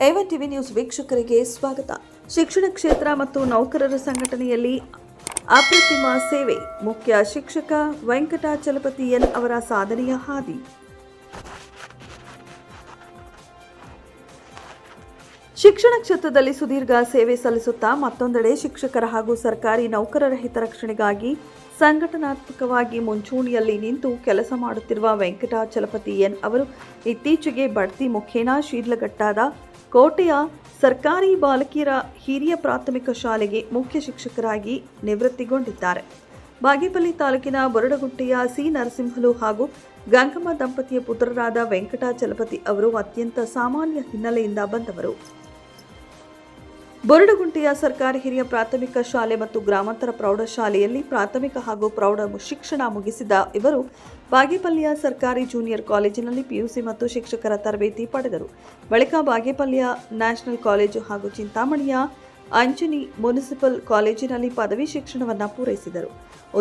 A1 TV news ವೀಕ್ಷಕರಿಗೆ ಸ್ವಾಗತ. ಶಿಕ್ಷಣ ಕ್ಷೇತ್ರ ಮತ್ತು ನೌಕರರ ಸಂಘಟನೆಯಲ್ಲಿ ಅಪ್ರತಿಮ ಸೇವೆ. ಮುಖ್ಯ ಶಿಕ್ಷಕ ವೆಂಕಟಾಚಲಪತಿ ಎನ್ ಅವರ ಸಾಧನೆಯ ಹಾದಿ. ಶಿಕ್ಷಣ ಕ್ಷೇತ್ರದಲ್ಲಿ ಸುದೀರ್ಘ ಸೇವೆ ಸಲ್ಲಿಸುತ್ತಾ ಮತ್ತೊಂದೆಡೆ ಶಿಕ್ಷಕರ ಹಾಗೂ ಸರ್ಕಾರಿ ನೌಕರರ ಹಿತರಕ್ಷಣೆಗಾಗಿ ಸಂಘಟನಾತ್ಮಕವಾಗಿ ಮುಂಚೂಣಿಯಲ್ಲಿ ನಿಂತು ಕೆಲಸ ಮಾಡುತ್ತಿರುವ ವೆಂಕಟಾಚಲಪತಿ ಎನ್ ಅವರು ಇತ್ತೀಚೆಗೆ ಬಡ್ತಿ ಮುಖೇನ ಶಿಡ್ಲಘಟ್ಟದ ಕೋಟೆಯ ಸರ್ಕಾರಿ ಬಾಲಕಿಯರ ಹಿರಿಯ ಪ್ರಾಥಮಿಕ ಶಾಲೆಗೆ ಮುಖ್ಯ ಶಿಕ್ಷಕರಾಗಿ ನಿವೃತ್ತಿಗೊಂಡಿದ್ದಾರೆ. ಬಾಗೇಪಲ್ಲಿ ತಾಲೂಕಿನ ಬೊರಡಗುಂಟೆಯ ಸಿ ನರಸಿಂಹಲು ಹಾಗೂ ಗಂಗಮ್ಮ ದಂಪತಿಯ ಪುತ್ರರಾದ ವೆಂಕಟಾಚಲಪತಿ ಅವರು ಅತ್ಯಂತ ಸಾಮಾನ್ಯ ಹಿನ್ನೆಲೆಯಿಂದ ಬಂದವರು. ಬೊರಡಗುಂಟೆಯ ಸರ್ಕಾರಿ ಹಿರಿಯ ಪ್ರಾಥಮಿಕ ಶಾಲೆ ಮತ್ತು ಗ್ರಾಮಾಂತರ ಪ್ರೌಢಶಾಲೆಯಲ್ಲಿ ಪ್ರಾಥಮಿಕ ಹಾಗೂ ಪ್ರೌಢ ಶಿಕ್ಷಣ ಮುಗಿಸಿದ ಇವರು ಬಾಗೇಪಲ್ಲಿಯ ಸರ್ಕಾರಿ ಜೂನಿಯರ್ ಕಾಲೇಜಿನಲ್ಲಿ ಪಿಯುಸಿ ಮತ್ತು ಶಿಕ್ಷಕರ ತರಬೇತಿ ಪಡೆದರು. ಬಳಿಕ ಬಾಗೇಪಲ್ಲಿಯ ನ್ಯಾಷನಲ್ ಕಾಲೇಜು ಹಾಗೂ ಚಿಂತಾಮಣಿಯ ಅಂಜನಿ ಮುನಿಸಿಪಲ್ ಕಾಲೇಜಿನಲ್ಲಿ ಪದವಿ ಶಿಕ್ಷಣವನ್ನು ಪೂರೈಸಿದರು.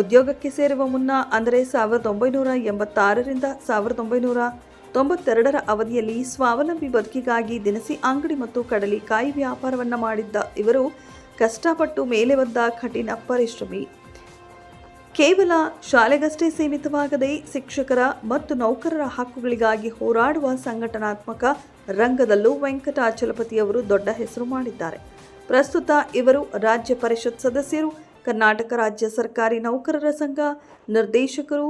ಉದ್ಯೋಗಕ್ಕೆ ಸೇರುವ ಮುನ್ನ ಅಂದರೆ 1986ರಿಂದ 1992ರ ಅವಧಿಯಲ್ಲಿ ಸ್ವಾವಲಂಬಿ ಬದುಕಿಗಾಗಿ ದಿನಸಿ ಅಂಗಡಿ ಮತ್ತು ಕಡಲೆಕಾಯಿ ವ್ಯಾಪಾರವನ್ನು ಮಾಡಿದ್ದ ಇವರು ಕಷ್ಟಪಟ್ಟು ಮೇಲೆ ಬಂದ ಕಠಿಣ ಪರಿಶ್ರಮಿ. ಕೇವಲ ಶಾಲೆಗಷ್ಟೇ ಸೀಮಿತವಾಗದೆ ಶಿಕ್ಷಕರ ಮತ್ತು ನೌಕರರ ಹಕ್ಕುಗಳಿಗಾಗಿ ಹೋರಾಡುವ ಸಂಘಟನಾತ್ಮಕ ರಂಗದಲ್ಲೂ ವೆಂಕಟಾಚಲಪತಿಯವರು ದೊಡ್ಡ ಹೆಸರು ಮಾಡಿದ್ದಾರೆ. ಪ್ರಸ್ತುತ ಇವರು ರಾಜ್ಯ ಪರಿಷತ್ ಸದಸ್ಯರು, ಕರ್ನಾಟಕ ರಾಜ್ಯ ಸರ್ಕಾರಿ ನೌಕರರ ಸಂಘ ನಿರ್ದೇಶಕರು,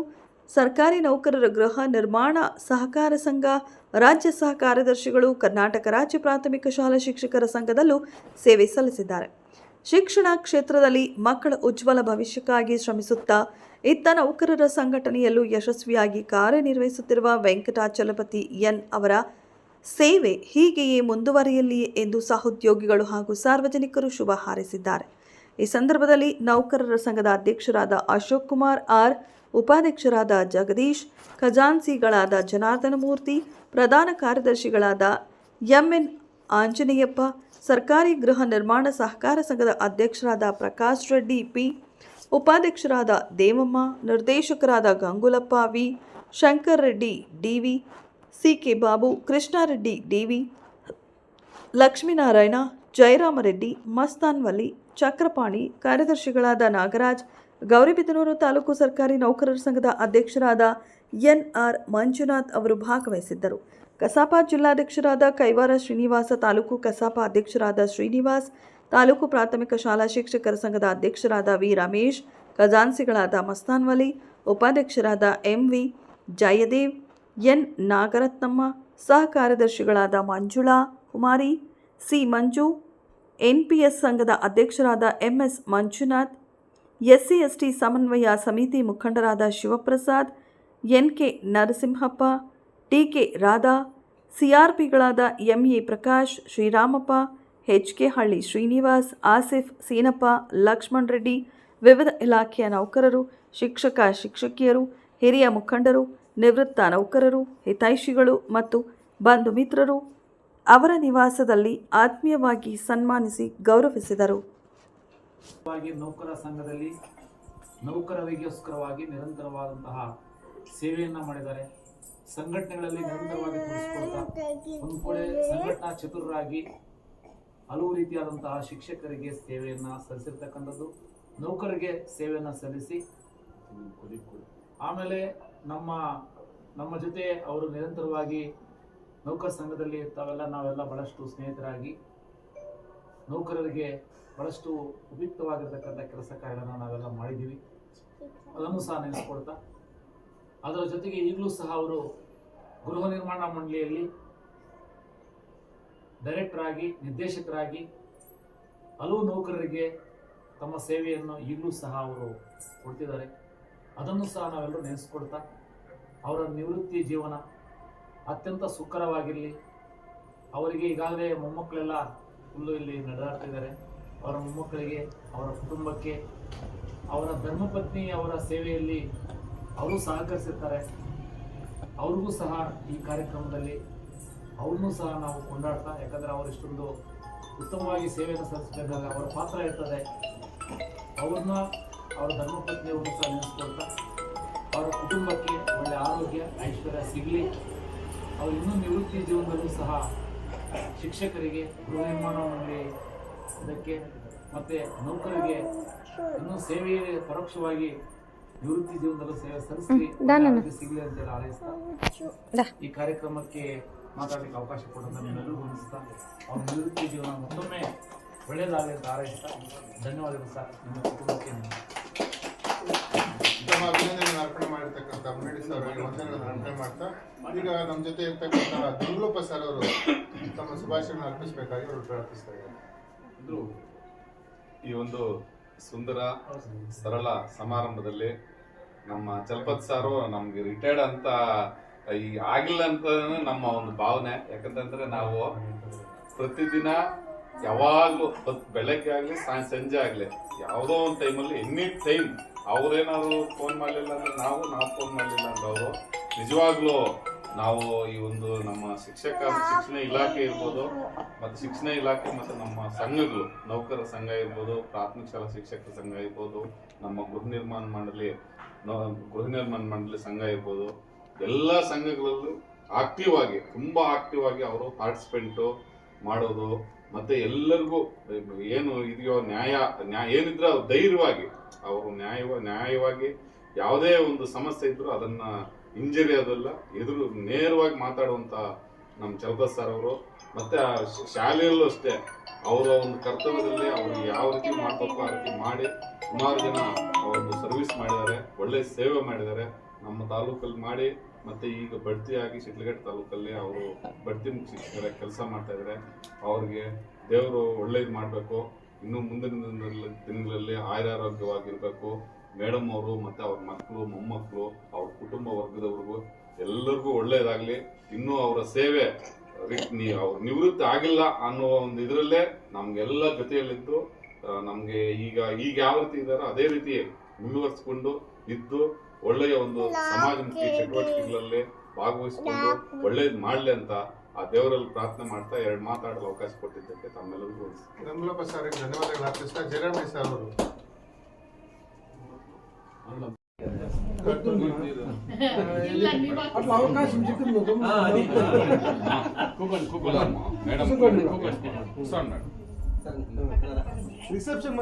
ಸರ್ಕಾರಿ ನೌಕರರ ಗೃಹ ನಿರ್ಮಾಣ ಸಹಕಾರ ಸಂಘ ರಾಜ್ಯ ಸಹ ಕಾರ್ಯದರ್ಶಿಗಳು, ಕರ್ನಾಟಕ ರಾಜ್ಯ ಪ್ರಾಥಮಿಕ ಶಾಲಾ ಶಿಕ್ಷಕರ ಸಂಘದಲ್ಲೂ ಸೇವೆ ಸಲ್ಲಿಸಿದ್ದಾರೆ. ಶಿಕ್ಷಣ ಕ್ಷೇತ್ರದಲ್ಲಿ ಮಕ್ಕಳ ಉಜ್ವಲ ಭವಿಷ್ಯಕ್ಕಾಗಿ ಶ್ರಮಿಸುತ್ತಾ ಇತ್ತ ನೌಕರರ ಸಂಘಟನೆಯಲ್ಲೂ ಯಶಸ್ವಿಯಾಗಿ ಕಾರ್ಯನಿರ್ವಹಿಸುತ್ತಿರುವ ವೆಂಕಟಾಚಲಪತಿ ಎನ್ ಅವರ ಸೇವೆ ಹೀಗೆಯೇ ಮುಂದುವರಿಯಲಿ ಎಂದು ಸಹೋದ್ಯೋಗಿಗಳು ಹಾಗೂ ಸಾರ್ವಜನಿಕರು ಶುಭ ಹಾರೈಸಿದ್ದಾರೆ. ಈ ಸಂದರ್ಭದಲ್ಲಿ ನೌಕರರ ಸಂಘದ ಅಧ್ಯಕ್ಷರಾದ ಅಶೋಕ್ ಕುಮಾರ್ ಆರ್, ಉಪಾಧ್ಯಕ್ಷರಾದ ಜಗದೀಶ್, ಖಜಾನ್ಸಿಗಳಾದ ಜನಾರ್ದನ ಮೂರ್ತಿ, ಪ್ರಧಾನ ಕಾರ್ಯದರ್ಶಿಗಳಾದ ಎಂಎನ್ ಆಂಜನೇಯಪ್ಪ, ಸರ್ಕಾರಿ ಗೃಹ ನಿರ್ಮಾಣ ಸಹಕಾರ ಸಂಘದ ಅಧ್ಯಕ್ಷರಾದ ಪ್ರಕಾಶ್ ರೆಡ್ಡಿ ಪಿ, ಉಪಾಧ್ಯಕ್ಷರಾದ ದೇವಮ್ಮ, ನಿರ್ದೇಶಕರಾದ Gangulappa V, Shankar Reddy DV, CK Babu, Krishnareddy DV, Lakshminarayana, Jayaramareddy, Mastan Vali, Chakrapani, ಕಾರ್ಯದರ್ಶಿಗಳಾದ ನಾಗರಾಜ್, ಗೌರಿಬಿದನೂರು ತಾಲೂಕು ಸರ್ಕಾರಿ ನೌಕರರ ಸಂಘದ ಅಧ್ಯಕ್ಷರಾದ ಎನ್ಆರ್ ಮಂಜುನಾಥ್ ಅವರು ಭಾಗವಹಿಸಿದ್ದರು. ಕಸಾಪ ಜಿಲ್ಲಾಧ್ಯಕ್ಷರಾದ ಕೈವಾರ ಶ್ರೀನಿವಾಸ, ತಾಲೂಕು ಕಸಾಪ ಅಧ್ಯಕ್ಷರಾದ ಶ್ರೀನಿವಾಸ್, ತಾಲೂಕು ಪ್ರಾಥಮಿಕ ಶಾಲಾ ಶಿಕ್ಷಕರ ಸಂಘದ ಅಧ್ಯಕ್ಷರಾದ ವಿ ರಮೇಶ್, ಖಜಾನ್ಸಿಗಳಾದ ಮಸ್ತಾನ್ ವಲಿ, ಉಪಾಧ್ಯಕ್ಷರಾದ ಎಂವಿ ಜಯದೇವ್, ಎನ್ ನಾಗರತ್ನಮ್ಮ, ಸಹ ಕಾರ್ಯದರ್ಶಿಗಳಾದ ಮಂಜುಳಾ ಕುಮಾರಿ, ಸಿ ಮಂಜು, ಎನ್ಪಿಎಸ್ ಸಂಘದ ಅಧ್ಯಕ್ಷರಾದ ಎಂಎಸ್ ಮಂಜುನಾಥ್, ಎಸ್ಸಿ/ಎಸ್ಟಿ ಸಮನ್ವಯ ಸಮಿತಿ ಮುಖಂಡರಾದ ಶಿವಪ್ರಸಾದ್, ಎನ್ಕೆ ನರಸಿಂಹಪ್ಪ, ಟಿಕೆ ರಾಧಾ, ಸಿಆರ್ಪಿಗಳಾದ ಎಂಎ ಪ್ರಕಾಶ್, ಶ್ರೀರಾಮಪ್ಪ, ಎಚ್ಕೆ ಹಳ್ಳಿ ಶ್ರೀನಿವಾಸ್, ಆಸಿಫ್, ಸೀನಪ್ಪ, ಲಕ್ಷ್ಮಣ್ ರೆಡ್ಡಿ, ವಿವಿಧ ಇಲಾಖೆಯ ನೌಕರರು, ಶಿಕ್ಷಕ ಶಿಕ್ಷಕಿಯರು, ಹಿರಿಯ ಮುಖಂಡರು, ನಿವೃತ್ತ ನೌಕರರು, ಹಿತೈಷಿಗಳು ಮತ್ತು ಬಂಧು ಮಿತ್ರರು ಅವರ ನಿವಾಸದಲ್ಲಿ ಆತ್ಮೀಯವಾಗಿ ಸನ್ಮಾನಿಸಿ ಗೌರವಿಸಿದರು. ನೌಕರ ಸಂಘದಲ್ಲಿ ನೌಕರರಿಗೋಸ್ಕರವಾಗಿ ನಿರಂತರವಾದಂತಹ ಸೇವೆಯನ್ನ ಮಾಡಿದ್ದಾರೆ. ಸಂಘಟನೆಗಳಲ್ಲಿ ನಿರಂತರವಾಗಿ ತೊಡಗಿಸಿಕೊಳ್ತಾ ಒಂದು ಕಡೆ ಸಂಘಟನಾ ಚತುರರಾಗಿ ಹಲವು ರೀತಿಯಾದಂತಹ ಶಿಕ್ಷಕರಿಗೆ ಸೇವೆಯನ್ನ ಸಲ್ಲಿಸಿರ್ತಕ್ಕಂಥದ್ದು, ನೌಕರರಿಗೆ ಸೇವೆಯನ್ನ ಸಲ್ಲಿಸಿ ಆಮೇಲೆ ನಮ್ಮ ಜೊತೆ ಅವರು ನಿರಂತರವಾಗಿ ನೌಕರ ಸಂಘದಲ್ಲಿ ನಾವೆಲ್ಲ ಬಹಳಷ್ಟು ಸ್ನೇಹಿತರಾಗಿ ನೌಕರರಿಗೆ ಬಹಳಷ್ಟು ಉಪಯುಕ್ತವಾಗಿರ್ತಕ್ಕಂಥ ಕೆಲಸ ಕಾರ್ಯಗಳನ್ನು ನಾವೆಲ್ಲ ಮಾಡಿದ್ದೀವಿ. ಅದನ್ನು ಸಹ ನೆನೆಸ್ಕೊಳ್ತಾ ಅದರ ಜೊತೆಗೆ ಈಗಲೂ ಸಹ ಅವರು ಗೃಹ ನಿರ್ಮಾಣ ಮಂಡಳಿಯಲ್ಲಿ ಡೈರೆಕ್ಟರ್ ಆಗಿ, ನಿರ್ದೇಶಕರಾಗಿ ಹಲವು ನೌಕರರಿಗೆ ತಮ್ಮ ಸೇವೆಯನ್ನು ಈಗಲೂ ಸಹ ಅವರು ಕೊಡ್ತಿದ್ದಾರೆ. ಅದನ್ನು ಸಹ ನಾವೆಲ್ಲರೂ ನೆನೆಸ್ಕೊಳ್ತಾ ಅವರ ನಿವೃತ್ತಿ ಜೀವನ ಅತ್ಯಂತ ಸುಖಕರವಾಗಿರಲಿ. ಅವರಿಗೆ ಈಗಾಗಲೇ ಮೊಮ್ಮಕ್ಕಳೆಲ್ಲ ಫುಲ್ಲು ಇಲ್ಲಿ ನಡೆದಾಡ್ತಿದ್ದಾರೆ. ಅವರ ಮೊಮ್ಮಕ್ಕಳಿಗೆ, ಅವರ ಕುಟುಂಬಕ್ಕೆ, ಅವರ ಧರ್ಮಪತ್ನಿ ಅವರ ಸೇವೆಯಲ್ಲಿ ಅವರು ಸಹಕರಿಸಿರ್ತಾರೆ. ಅವ್ರಿಗೂ ಸಹ ಈ ಕಾರ್ಯಕ್ರಮದಲ್ಲಿ ಅವ್ರನ್ನೂ ಸಹ ನಾವು ಕೊಂಡಾಡ್ತಾ, ಯಾಕಂದರೆ ಅವರು ಇಷ್ಟೊಂದು ಉತ್ತಮವಾಗಿ ಸೇವೆಯನ್ನು ಸಲ್ಲಿಸಬೇಕಾದ್ರೆ ಅವರ ಪಾತ್ರ ಇರ್ತದೆ. ಅವ್ರನ್ನ ಅವರ ಧರ್ಮಪತ್ನಿಯವರು ಸಹ ನೆನೆಸ್ಕೊಳ್ತಾ ಅವರ ಕುಟುಂಬಕ್ಕೆ ಒಳ್ಳೆಯ ಆರೋಗ್ಯ ಐಶ್ವರ್ಯ ಸಿಗಲಿ, ಅವರು ಇನ್ನೂ ನಿವೃತ್ತಿ ಜೀವನದಲ್ಲೂ ಸಹ ಶಿಕ್ಷಕರಿಗೆ, ಗೃಹ ನಿರ್ಮಾಣ ಮಂಡಳಿ ಇದಕ್ಕೆ ಮತ್ತು ನೌಕರರಿಗೆ ಇನ್ನೂ ಸೇವೆಯಲ್ಲಿ ಪರೋಕ್ಷವಾಗಿ ನಿವೃತ್ತಿ ಜೀವನದಲ್ಲೂ ಸೇವೆ ಸಲ್ಲಿಸಿ ಸಿಗಲಿ ಅಂತೇಳಿ ಹಾರೈಸ್ತಾ ಈ ಕಾರ್ಯಕ್ರಮಕ್ಕೆ ಮಾತಾಡಲಿಕ್ಕೆ ಅವಕಾಶ ಕೊಡೋದನ್ನ ನಿಮ್ಮೆಲ್ಲರಿಗೂ ಗಮನಿಸ್ತಾ ಅವ್ರ ನಿವೃತ್ತಿ ಜೀವನ ಮತ್ತೊಮ್ಮೆ ಒಳ್ಳೆಯದಾಗಲಿ ಅಂತ ಹಾರೈಸ್ತಾ ಧನ್ಯವಾದಗಳು ಸರ್. ನಿಮ್ಮ ಕುಟುಂಬಕ್ಕೆ ನಮ್ಮ ಅಭಿನಂದನೆ ಅರ್ಪಣೆ ಮಾಡಿರ್ತಕ್ಕಂಥ ಮುನ್ನಡಿ ಸರ್ ಅವರಿಗೆ ವಂದನೆಗಳನ್ನು ಅರ್ಪಣೆ ಮಾಡ್ತಾ ಈಗ ನಮ್ಮ ಜೊತೆ ಇರ್ತಕ್ಕಂಥ ದುರ್ಲೋಪ ಸರ್ ಅವರು ತಮ್ಮ ಶುಭಾಶಯಗಳನ್ನು ಅರ್ಪಿಸಬೇಕಾಗಿ ಅವರು ಪ್ರಾರ್ಥಿಸ್ತಾ ಇದ್ದಾರೆ. ಈ ಒಂದು ಸುಂದರ ಸರಳ ಸಮಾರಂಭದಲ್ಲಿ ನಮ್ಮ ಚಲಪತಿ ಸಾರು ನಮ್ಗೆ ರಿಟೈರ್ಡ್ ಅಂತ ಈ ಆಗಿಲ್ಲ ಅಂತ ನಮ್ಮ ಒಂದು ಭಾವನೆ. ಯಾಕಂತಂದ್ರೆ ನಾವು ಪ್ರತಿದಿನ ಯಾವಾಗ್ಲೂ ಬೆಳಗ್ಗೆ ಆಗ್ಲಿ ಸಂಜೆ ಆಗ್ಲಿ ಯಾವುದೋ ಒಂದು ಟೈಮಲ್ಲಿ ಎನಿ ಟೈಮ್ ಅವ್ರೇನಾದ್ರು ಫೋನ್ ಮಾಡಲಿಲ್ಲ ಅಂದ್ರೆ ನಾವು ಫೋನ್ ಮಾಡಲಿಲ್ಲ ಅಂದ್ರೆ ಅವರು ನಿಜವಾಗ್ಲೂ ನಾವು ಈ ಒಂದು ನಮ್ಮ ಶಿಕ್ಷಣ ಇಲಾಖೆ ಇರ್ಬೋದು ಮತ್ತು ಶಿಕ್ಷಣ ಇಲಾಖೆ ಮತ್ತು ನಮ್ಮ ಸಂಘಗಳು, ನೌಕರ ಸಂಘ ಇರ್ಬೋದು, ಪ್ರಾಥಮಿಕ ಶಾಲಾ ಶಿಕ್ಷಕರ ಸಂಘ ಇರ್ಬೋದು, ನಮ್ಮ ಗೃಹ ನಿರ್ಮಾಣ ಮಂಡಳಿ ಸಂಘ ಇರ್ಬೋದು, ಎಲ್ಲ ಸಂಘಗಳಲ್ಲೂ ತುಂಬಾ ಆಕ್ಟಿವ್ ಆಗಿ ಅವರು ಪಾರ್ಟಿಸಿಪೆಂಟು ಮಾಡೋದು ಮತ್ತೆ ಎಲ್ಲರಿಗೂ ಏನು ಇದೆಯೋ ನ್ಯಾಯ ಏನಿದ್ರೆ ಧೈರ್ಯವಾಗಿ ಅವರು ನ್ಯಾಯವಾಗಿ ಯಾವುದೇ ಒಂದು ಸಮಸ್ಯೆ ಇದ್ರು ಅದನ್ನ ಹಿಂಜರಿಯೋದಲ್ಲ, ಎದುರು ನೇರವಾಗಿ ಮಾತಾಡುವಂತ ನಮ್ಮ ಚಲಪತಿ ಸರ್ ಅವರು. ಮತ್ತೆ ಆ ಶಾಲೆಯಲ್ಲೂ ಅಷ್ಟೇ ಅವರ ಒಂದು ಕರ್ತವ್ಯದಲ್ಲಿ ಅವರು ಯಾವ ರೀತಿ ಮಾಡ್ಬೇಕು ಆ ರೀತಿ ಮಾಡಿ ಸುಮಾರು ಜನ ಅವ್ರದ್ದು ಸರ್ವಿಸ್ ಮಾಡಿದ್ದಾರೆ, ಒಳ್ಳೆ ಸೇವೆ ಮಾಡಿದ್ದಾರೆ ನಮ್ಮ ತಾಲೂಕಲ್ಲಿ ಮಾಡಿ. ಮತ್ತೆ ಈಗ ಬಡ್ತಿಯಾಗಿ ಶಿಡ್ಲಘಟ್ಟ ತಾಲೂಕಲ್ಲಿ ಅವರು ಬಡ್ತಿ ಶಿಕ್ಷಕರ ಕೆಲಸ ಮಾಡ್ತಾ ಇದ್ದಾರೆ. ಅವ್ರಿಗೆ ದೇವರು ಒಳ್ಳೇದು ಮಾಡಬೇಕು, ಇನ್ನು ಮುಂದಿನ ದಿನಗಳಲ್ಲಿ ಆಯುರಾರೋಗ್ಯವಾಗಿರ್ಬೇಕು. ಮೇಡಮ್ ಅವರು ಮತ್ತೆ ಅವ್ರ ಮಕ್ಕಳು, ಮೊಮ್ಮಕ್ಕಳು, ಅವ್ರ ಕುಟುಂಬ ವರ್ಗದವ್ರಿಗೂ ಎಲ್ಲರಿಗೂ ಒಳ್ಳೇದಾಗ್ಲಿ. ಇನ್ನೂ ಅವರ ಸೇವೆ ಅವ್ರ ನಿವೃತ್ತಿ ಆಗಿಲ್ಲ ಅನ್ನೋ ಒಂದು ಇದರಲ್ಲೇ ನಮ್ಗೆಲ್ಲ ಜೊತೆಯಲ್ಲಿದ್ದು ನಮ್ಗೆ ಈಗ ಯಾವ ರೀತಿ ಇದಾರೋ ಅದೇ ರೀತಿ ಮುಂದುವರಿಸಿಕೊಂಡು ಇದ್ದು ಒಳ್ಳೆಯ ಒಂದು ಸಮಾಜಮುಖಿ ಚಟುವಟಿಕೆಗಳಲ್ಲಿ ಭಾಗವಹಿಸಿಕೊಂಡು ಒಳ್ಳೇದು ಮಾಡ್ಲಿ ಅಂತ ಆ ದೇವರಲ್ಲಿ ಪ್ರಾರ್ಥನೆ ಮಾಡ್ತಾ ಎರಡು ಮಾತಾಡಲು ಅವಕಾಶ ಕೊಟ್ಟಿದ್ದಕ್ಕೆ ತಮ್ಮೆಲ್ಲರಿಗೂ ರಂಗುಲಪ್ಪ ಸರ್ ಧನ್ಯವಾದಗಳು ಅರ್ಪಿಸ್ತಾ ಜಯರಾಮಯ್ಯ ಸರ್ ಅವರು ರಿಸೆಪ್ಷನ್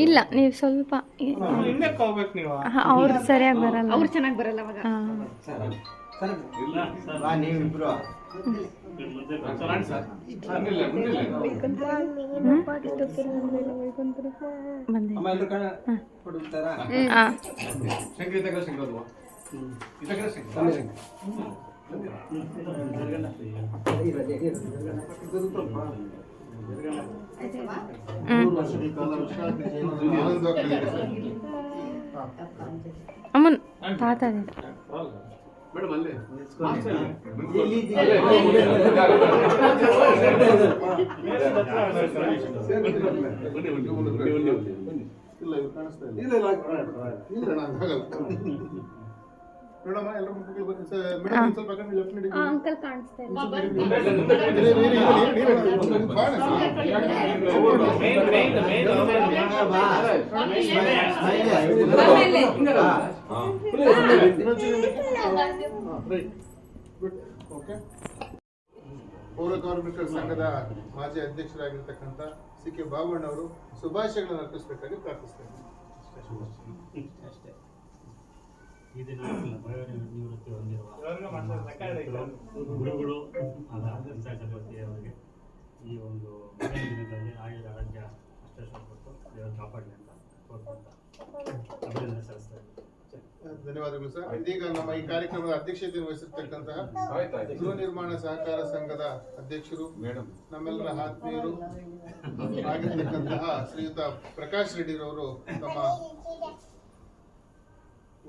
ಇಲ್ಲ ನೀವು ಸ್ವಲ್ಪ ಅವ್ರು ಸರಿಯಾಗಿ ಬರಲ್ಲ, ಅವ್ರು ಚೆನ್ನಾಗಿ ಬರಲ್ಲ ಅವಾಗ. ಅಮ್ಮನ್ ತಾತ ಮೇಡಮ್ ಅಲ್ಲಿ ಮೇಡಮ್ ಎಲ್ಲರೂ ಮೇಡಮ್ ಸ್ವಲ್ಪ ಲೆಫ್ಟ್ ನಡಿ ಅಂಕಲ್ ಕಾಣಿಸ್ತಾ ಪೌರ ಕಾರ್ಮಿಕರ ಸಂಘದ ಮಾಜಿ ಅಧ್ಯಕ್ಷರಾಗಿರ್ತಕ್ಕಂಥ ಸಿ ಕೆ ಬಾಬಣ್ಣ ಅವರು ಶುಭಾಶಯಗಳನ್ನು ಅರ್ಪಿಸಬೇಕಾಗಿ ಪ್ರಾರ್ಥಿಸ್ತಾರೆ. ಈ ದಿನ ನಿವೃತ್ತಿ ಹೊಂದಿರುವ ಗುರುಗಳು ಚಲಪತಿ ಅವರಿಗೆ ಈ ಒಂದು ಮುಂದಿನ ದಿನಗಳಲ್ಲಿ ಆಯುಧ ಆರೋಗ್ಯ ಅಷ್ಟೇ ಕೊಟ್ಟು ದೇವರು ಕಾಪಾಡಲಿ ಅಂತ ಕೋರ್ಕೊಂತ ಅಭಿನಂದನೆ ಸಲ್ಲಿಸ್ತಾ ಇದ್ದೀನಿ. ಧನ್ಯವಾದಗಳು ಸರ್. ಇದೀಗ ನಮ್ಮ ಈ ಕಾರ್ಯಕ್ರಮದ ಅಧ್ಯಕ್ಷತೆ ವಹಿಸಿರ್ತಕ್ಕಂತಹ ಗೃಹ ನಿರ್ಮಾಣ ಸಹಕಾರ ಸಂಘದ ಅಧ್ಯಕ್ಷರು, ಮೇಡಮ್, ನಮ್ಮೆಲ್ಲರ ಆತ್ಮೀಯರು ಆಗಿರ್ತಕ್ಕಂತಹ ಶ್ರೀಯುತ ಪ್ರಕಾಶ್ ರೆಡ್ಡಿರವರು ತಮ್ಮ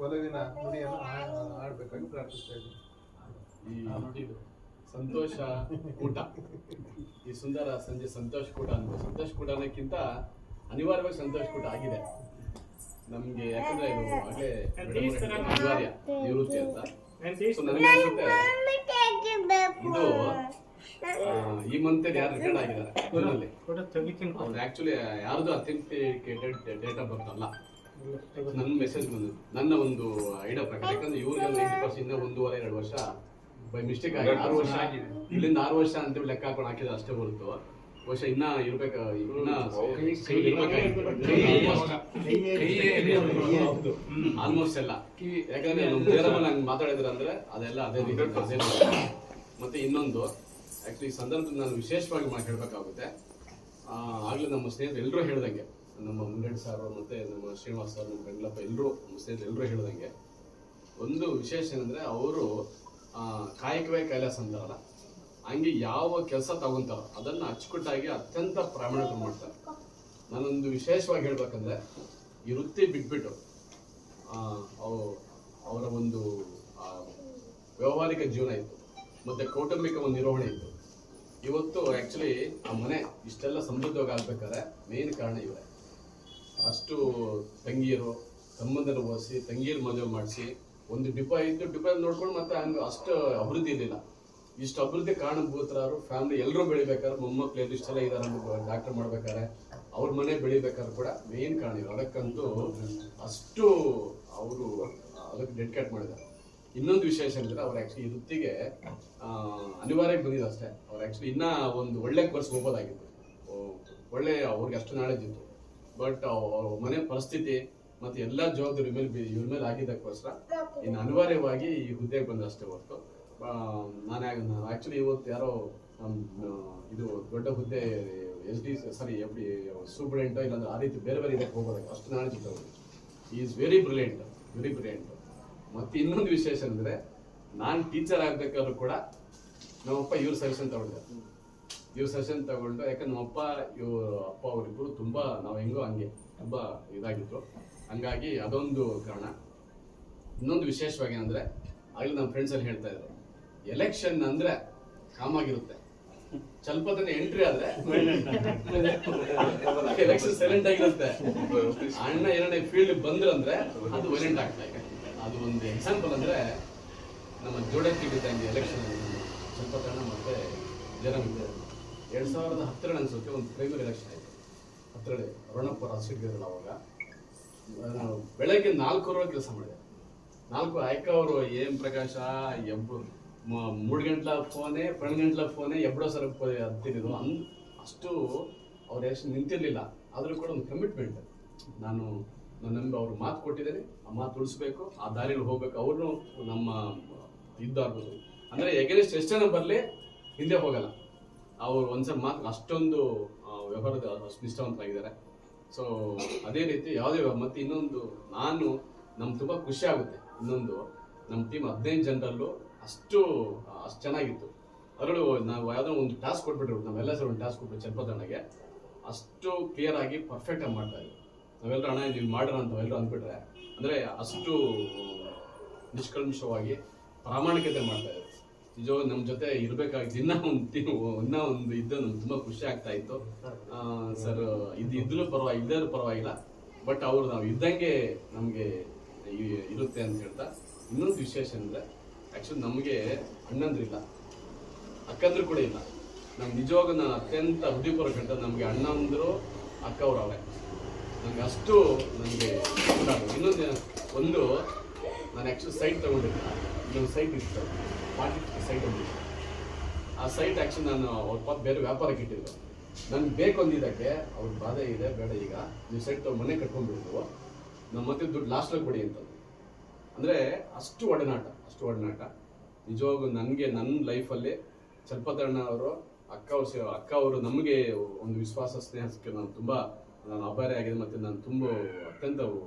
ಒಲವಿನ ನುಡಿಯನ್ನು ಆಡ್ಬೇಕಾಗಿ ಪ್ರಾರ್ಥಿಸ್ತಾ ಇದ್ದೀನಿ. ಈ ಸಂತೋಷ ಕೂಟ, ಈ ಸುಂದರ ಸಂಜೆ ಸಂತೋಷ ಕೂಟ ಅನ್ಬೋದು. ಸಂತೋಷ ಕೂಟ ಅನ್ನೋಕ್ಕಿಂತ ಅನಿವಾರ್ಯವಾಗಿ ಸಂತೋಷ ಕೂಟ ಆಗಿದೆ ನಮ್ಗೆ. ಯಾಕಂದ್ರೆ ಇದು ಆಗಲೇ ಅನಿವಾರ್ಯ ನಿವೃತ್ತಿ ಅಂತ. ಸೊ ನನಗೆ ಅನ್ಸುತ್ತೆ ಇದು ಈ ಮಂತ್ ಯಾರು ರಿಟೈರ್ಡ್ ಆಗಿದ್ದಾರೆ ಸ್ಕೂಲಲ್ಲಿ, ಅವ್ರು ಆಕ್ಚುಲಿ ಯಾರ್ದು ಅಥೆಂಟಿಕೇಟೆಡ್ ಡೇಟ್ ಆಫ್ ಬರ್ತ್ ಅಲ್ಲ. ನನ್ನ ಮೆಸೇಜ್ ಬಂದು ನನ್ನ ಒಂದು ಐಡಿಯಾ ಪ್ರಕಾರ, ಯಾಕಂದ್ರೆ ಇವ್ರಿಗೆ 90% ಇನ್ನ 1.5-2 ವರ್ಷ ಬೈ ಮಿಸ್ಟೇಕ್ ಆಗಿ 6 ವರ್ಷ ಇಲ್ಲಿಂದ 6 ವರ್ಷ ಅಂತೇಳಿ ಲೆಕ್ಕ ಹಾಕೊಂಡು ಹಾಕಿದ್ರೆ ಅಷ್ಟೇ ಹೊರತು ಬಹುಶಃ ಇನ್ನ ಆಲ್ಮೋಸ್ಟ್ ಎಲ್ಲ. ಯಾಕಂದ್ರೆ ನಮ್ಮ ಬೇರೆಲ್ಲ ಹಂಗೆ ಮಾತಾಡಿದ್ರೆ ಅಂದ್ರೆ ಅದೆಲ್ಲ ಅದೇ ರೀತಿ. ಮತ್ತೆ ಇನ್ನೊಂದು ಆಕ್ಚುಲಿ ಈ ಸಂದರ್ಭದಲ್ಲಿ ನಾನು ವಿಶೇಷವಾಗಿ ಮಾತಾಡ್ಬೇಕಾಗುತ್ತೆ. ಆಗ್ಲೇ ನಮ್ಮ ಸ್ನೇಹಿತರು ಎಲ್ಲರೂ ಹೇಳ್ದಂಗೆ, ನಮ್ಮ ಮುಂಡೆಡ್ ಸರ್ ಮತ್ತೆ ನಮ್ಮ ಶ್ರೀನಿವಾಸ್ ಸರ್, ನಮ್ಮ ಬೆಂಗಳಪ್ಪ, ಎಲ್ಲರೂ ನಮ್ಮ ಸ್ನೇಹಿತರು ಎಲ್ಲರೂ ಹೇಳ್ದಂಗೆ ಒಂದು ವಿಶೇಷ ಏನಂದ್ರೆ ಅವರು ಕಾಯಕವೇ ಕೈಲಾಸ ಅಂತಾರಲ್ಲ, ಹಂಗೆ ಯಾವ ಕೆಲಸ ತಗೊಂತಾರೋ ಅದನ್ನ ಅಚ್ಚುಕಟ್ಟಾಗಿ ಅತ್ಯಂತ ಪ್ರಾಮಾಣಿಕ ಮಾಡ್ತಾರೆ. ನಾನೊಂದು ವಿಶೇಷವಾಗಿ ಹೇಳ್ಬೇಕಂದ್ರೆ ಈ ವೃತ್ತಿ ಬಿಟ್ಬಿಟ್ಟು ಅವರ ಒಂದು ವ್ಯಾವಹಾರಿಕ ಜೀವನ ಇತ್ತು, ಮತ್ತೆ ಕೌಟುಂಬಿಕ ಒಂದು ನಿರ್ವಹಣೆ ಇತ್ತು. ಇವತ್ತು ಆಕ್ಚುಲಿ ಆ ಮನೆ ಇಷ್ಟೆಲ್ಲ ಸಮೃದ್ಧವಾಗಿ ಆಗ್ಬೇಕಾದ್ರೆ ಮೇನ್ ಕಾರಣ ಇವರೇ. ಅಷ್ಟು ತಂಗಿಯರು ಸಂಬಂಧನ ಓದಿಸಿ, ತಂಗಿಯರು ಮದುವೆ ಮಾಡಿಸಿ, ಒಂದು ಡಿಪೋ ಇತ್ತು, ಡಿಪೋ ನೋಡ್ಕೊಂಡು ಮತ್ತೆ ಹಂಗೆ ಅಷ್ಟು ಅಭಿವೃದ್ಧಿ ಇರಲಿಲ್ಲ. ಇಷ್ಟು ಅಭಿವೃದ್ಧಿ ಕಾರಣಭೂತರಾದ್ರು ಫ್ಯಾಮಿಲಿ ಎಲ್ಲರೂ ಬೆಳಿಬೇಕಾದ್ರೆ, ಮೊಮ್ಮಕ್ಳು ಇಷ್ಟೆಲ್ಲ ಇದಾರೆ, ಡಾಕ್ಟರ್ ಮಾಡ್ಬೇಕಾದ್ರೆ, ಅವ್ರ ಮನೆ ಬೆಳಿಬೇಕಾದ್ರೆ ಕೂಡ ಮೇನ್ ಕಾರಣ ಇವರು. ಅದಕ್ಕಂತೂ ಅಷ್ಟು ಅವರು ಅದಕ್ಕೆ ಡೆಡಿಕೇಟ್ ಮಾಡಿದ್ದಾರೆ. ಇನ್ನೊಂದು ವಿಶೇಷ ಅಂದ್ರೆ ಅವ್ರು ಆಕ್ಚುಲಿ ಈ ವೃತ್ತಿಗೆ ಅನಿವಾರ್ಯವಾಗಿ ಬಂದಿದ್ದು ಅಷ್ಟೇ. ಅವ್ರು ಆಕ್ಚುಲಿ ಇನ್ನ ಒಂದು ಒಳ್ಳೆ ಕೋರ್ಸ್ ಹೋಗೋದಾಗಿತ್ತು, ಒಳ್ಳೆ ಅವ್ರಿಗೆ ಅಷ್ಟು ನಾಲೆಜ್ ಇತ್ತು. ಬಟ್ ಅವ್ರ ಮನೆ ಪರಿಸ್ಥಿತಿ ಮತ್ತೆ ಎಲ್ಲಾ ಜವಾಬ್ದಾರಿ ಇವ್ರ ಮೇಲೆ ಆಗಿದ್ದಕ್ಕೋಸ್ಕರ ಇನ್ನು ಅನಿವಾರ್ಯವಾಗಿ ಈ ಹುದ್ದೆಗೆ ಬಂದಷ್ಟೇ ಹೊರತು ನಾನು ಆಕ್ಚುಲಿ ಇವತ್ತು ಯಾರೋ ಇದು ದೊಡ್ಡ ಹುದ್ದೆ FD ಸೂಪರಿಂಟೆಂಟ್ ಇಲ್ಲಾಂದ್ರೆ ಆ ರೀತಿ ಬೇರೆ ಬೇರೆ ಇದಕ್ಕೆ ಹೋಗೋದಾಗ ಅಷ್ಟು ನಾಲೆಜ್ ಇದ್ದವರು. Is very brilliant. ಮತ್ತೆ ಇನ್ನೊಂದು ವಿಶೇಷ ಅಂದ್ರೆ ನಾನು ಟೀಚರ್ ಆಗ್ಬೇಕಾದ್ರೂ ಕೂಡ ನಮ್ಮಪ್ಪ ಇವ್ರ ಸಜೆಷನ್ ತಗೊಂಡು, ಯಾಕಂದ್ರೆ ನಮ್ಮಪ್ಪ ಅಪ್ಪ ಅವರಿಬ್ಬರು ತುಂಬಾ ನಾವು ಹೆಂಗೋ ಹಂಗೆ ತುಂಬಾ ಇದಾಗಿತ್ತು. ಹಂಗಾಗಿ ಅದೊಂದು ಕಾರಣ. ಇನ್ನೊಂದು ವಿಶೇಷವಾಗಿ ಅಂದ್ರೆ ಆಗ್ಲಿ ನಮ್ಮ ಫ್ರೆಂಡ್ಸ್ ಅಲ್ಲಿ ಹೇಳ್ತಾ ಇದ್ರು, ಎಲೆಕ್ಷನ್ ಅಂದ್ರೆ ಕಾಮಾಗಿರುತ್ತೆ, ಸ್ವಲ್ಪ ದಿನ ಎಂಟ್ರಿ ಆದ್ರೆ ಎಲೆಕ್ಷನ್ ಸೈಲೆಂಟ್ ಆಗಿರುತ್ತೆ. ಅಣ್ಣ ಎರಡನೇ ಫೀಲ್ಡ್ ಬಂದ್ರಂದ್ರೆ ಅದು ವೈಲೆಂಟ್ ಆಗ್ತಾ ಇದೆ. ಅದು ಒಂದು ಎಕ್ಸಾಂಪಲ್ ಅಂದ್ರೆ ನಮ್ಮ ಜೋಡಕ್ಕೆ ಇದ್ದಂಗೆ ಎಲೆಕ್ಷನ್ ಸ್ವಲ್ಪ ಕಾರಣ ಮತ್ತೆ ಜನ 2010 ಅನ್ಸುತ್ತೆ ಒಂದು ಪ್ರೈಮರಿ ಎಲೆಕ್ಷನ್ ಆಯ್ತು. ಹತ್ತಿರಡೆ ಅರುಣಪ್ಪ ಸೀಟ್ ಇರಲ್ಲ ಅವಾಗ. ನಾವು ಬೆಳಗ್ಗೆ 4 ಕೆಲಸ ಮಾಡಿದೆ. 4 ಆಯ್ಕ ಅವರು ಏನ್ ಪ್ರಕಾಶ 3 ಗಂಟಲ ಫೋನೇ 12 ಗಂಟಲ ಫೋನೇ ಎಬ್ಬಡೋ ಸರ ಹತ್ತಿದ್ದು ಅಷ್ಟು ಅವ್ರು ಎಷ್ಟು ನಿಂತಿರ್ಲಿಲ್ಲ. ಆದ್ರೂ ಕೂಡ ಒಂದು ಕಮಿಟ್ಮೆಂಟ್. ನಾನು ನಂಬಿ ಅವ್ರು ಮಾತು ಕೊಟ್ಟಿದ್ದೇನೆ, ಆ ಮಾತು ಉಳಿಸ್ಬೇಕು, ಆ ದಾರಿಯಲ್ಲಿ ಹೋಗ್ಬೇಕು. ಅವ್ರನ್ನು ನಮ್ಮ ಇದ್ದಾಗ್ಬೋದು ಅಂದ್ರೆ ಎಗೇನೆಸ್ಟ್ ಎಷ್ಟು ಜನ ಬರಲಿ ಹಿಂದೆ ಹೋಗಲ್ಲ. ಅವ್ರು ಒಂದ್ಸಲ ಮಾತು ಅಷ್ಟೊಂದು ವ್ಯವಹಾರದ ಅಷ್ಟು ನಿಷ್ಠಾವಂತರಾಗಿದ್ದಾರೆ. ಸೊ ಅದೇ ರೀತಿ ಯಾವುದೇ ಮತ್ತೆ ಇನ್ನೊಂದು ನಮ್ಗೆ ತುಂಬಾ ಖುಷಿ ಆಗುತ್ತೆ. ಇನ್ನೊಂದು ನಮ್ಮ ಟೀಮ್ 15 ಜನರಲ್ಲೂ ಅಷ್ಟು ಚೆನ್ನಾಗಿತ್ತು. ಅದರಲ್ಲೂ ನಾವು ಯಾವ್ದೋ ಒಂದು ಟಾಸ್ಕ್ ಕೊಟ್ಬಿಟ್ರು, ನಾವೆಲ್ಲ ಸರ್ ಒಂದು ಟಾಸ್ಕ್ ಕೊಟ್ಬಿಟ್ಟು ಚನ್ನಪಟ್ಟಣಗೆ ಅಷ್ಟು ಕ್ಲಿಯರ್ ಆಗಿ ಪರ್ಫೆಕ್ಟ್ ಆಗಿ ಮಾಡ್ತಾ ಇದ್ವಿ. ನಾವೆಲ್ಲರೂ ಅಣ್ಣ ನೀವು ಮಾಡೋಣ ಅಂತ ಎಲ್ಲರೂ ಅಂದ್ಬಿಟ್ರೆ ಅಂದ್ರೆ ಅಷ್ಟು ನಿಷ್ಕಲ್ಮಶವಾಗಿ ಪ್ರಾಮಾಣಿಕತೆ ಮಾಡ್ತಾ ಇದ್ರು. ನಿಜವಾಗ ನಮ್ಮ ಜೊತೆ ಇರ್ಬೇಕಾಗಿತ್ತು. ಇನ್ನೂ ಒಂದು ಇದ್ದು ನಮ್ಗೆ ತುಂಬಾ ಖುಷಿ ಆಗ್ತಾ ಇತ್ತು. ಸರ್ ಇದ್ರೂ ಪರವಾಗಿಲ್ಲ, ಬಟ್ ಅವ್ರು ನಾವು ಇದ್ದಂಗೆ ನಮ್ಗೆ ಇರುತ್ತೆ ಅಂತ ಹೇಳ್ತಾ. ಇನ್ನೊಂದು ವಿಶೇಷ ಅಂದ್ರೆ ಆಕ್ಚುಲಿ ನಮಗೆ ಅಣ್ಣಂದ್ರಿಲ್ಲ, ಅಕ್ಕಂದ್ರು ಕೂಡ ಇಲ್ಲ. ನಮ್ಗೆ ನಿಜವಾಗ ನಾನು ಅತ್ಯಂತ ಹೃದಯಪೂರ್ವಕ ಹೇಳ್ತಾ, ನಮ್ಗೆ ಅಣ್ಣಂದ್ರು ಅಕ್ಕವ್ರು ಅವರೇ. ನಂಗೆ ಅಷ್ಟು ನನಗೆ ಇನ್ನೊಂದು ನಾನು ಆಕ್ಚುಲಿ ಸೈಟ್ ತಗೊಂಡಿದ್ದೆ. ಇನ್ನೊಂದು ಸೈಟ್ ಇತ್ತು, ಸೈಟ್ ಒಂದಿತ್ತು. ಆ ಸೈಟ್ ಆಕ್ಚುಲಿ ನಾನು ಅವ್ರ ಬೇರೆ ವ್ಯಾಪಾರಕ್ಕೆ ಇಟ್ಟಿದ್ರು. ನನ್ಗೆ ಬೇಕು ಅಂದಿದ್ದಕ್ಕೆ ಅವ್ರ ಬಾಧೆ ಇದೆ, ಬೇಡ ಈಗ ನೀವು ಸೈಟ್ ಮನೆ ಕಟ್ಕೊಂಡ್ಬಿಡ್ತು, ನಮ್ಮ ಮತ್ತೆ ದುಡ್ಡು ಲಾಸ್ಟಲ್ಲಿ ಕೊಡಿ ಅಂತಂದು. ಅಂದ್ರೆ ಅಷ್ಟು ಒಡನಾಟ. ನಿಜವಾಗೂ ನನಗೆ ನನ್ನ ಲೈಫಲ್ಲಿ ಚಲಪತಣ್ಣ ಅವರು ಅಕ್ಕ ಅವರು ನಮಗೆ ಒಂದು ವಿಶ್ವಾಸ ಸ್ನೇಹಕ್ಕೆ ನಾನು ಅಭಾರಿ ಆಗಿದೆ, ಮತ್ತೆ ನಾನು ತುಂಬ ಅತ್ಯಂತ